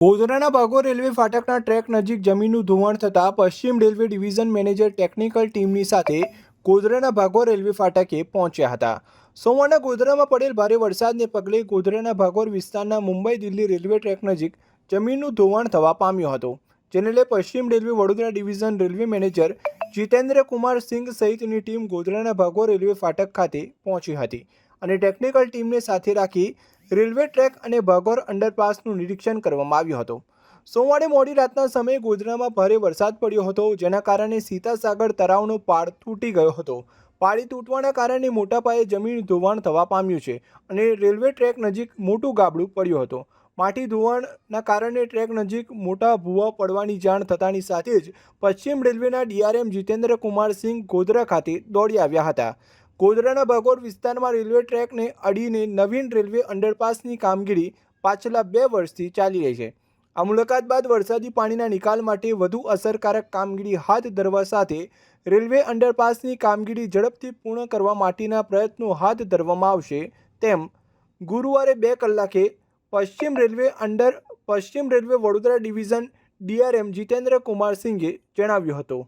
ગોધરાના ભાગોળ railway ફાટકના track નજીક જમીનનું ધોવાણ થતાં પશ્ચિમ રેલવે ડિવિઝન મેનેજર ટેકનિકલ ટીમની સાથે ગોધરાના ભાગોળ રેલવે ફાટકે પહોંચ્યા હતા। સોમવારના ગોધરામાં પડેલ ભારે વરસાદને પગલે ગોધરાના ભાગોળ વિસ્તારના મુંબઈ દિલ્હી રેલવે ટ્રેક નજીક જમીનનું ધોવાણ થવા પામ્યો હતો, જેને લઈ પશ્ચિમ railway Vadodara division railway manager Jitendra Kumar Singh સહિતની ટીમ ગોધરાના ભાગોળ રેલવે ફાટક ખાતે પહોંચી હતી અને ટેકનિકલ ટીમને સાથે રાખી રેલવે ટ્રેક અને ભાગોળ અંડરપાસનું નિરીક્ષણ કરવામાં આવ્યું હતું। સોમવારે મોડી રાતના સમયે ગોધરામાં ભારે વરસાદ પડ્યો હતો, જેના કારણે સીતાસાગર તળાવનો પાળ તૂટી ગયો હતો। પાળી તૂટવાના કારણે મોટા પાયે જમીન ધોવાણ થવા પામ્યું છે અને રેલવે ટ્રેક નજીક મોટું ગાબડું પડ્યું હતું। માટી ધોવાણના કારણે ટ્રેક નજીક મોટા ભૂવા પડવાની જાણ થતાની સાથે જ પશ્ચિમ રેલવેના ડીઆરએમ જીતેન્દ્ર કુમાર સિંઘ ગોધરા ખાતે દોડી આવ્યા હતા। ગોધરાના ભાગોળ વિસ્તારમાં રેલવે ટ્રેકને અડીને નવીન રેલવે અંડરપાસની કામગીરી પાછલા 2 વર્ષથી ચાલી રહી છે। આ મુલાકાત બાદ વરસાદી પાણીના નિકાલ માટે વધુ અસરકારક કામગીરી હાથ ધરવા સાથે રેલવે અંડરપાસની કામગીરી ઝડપથી પૂર્ણ કરવા માટેના પ્રયત્નો હાથ ધરવામાં આવશે તેમ ગુરુવારે 2 કલાકે પશ્ચિમ railway Vadodara division DRM Jitendra Kumar સિંઘે જણાવ્યું હતું।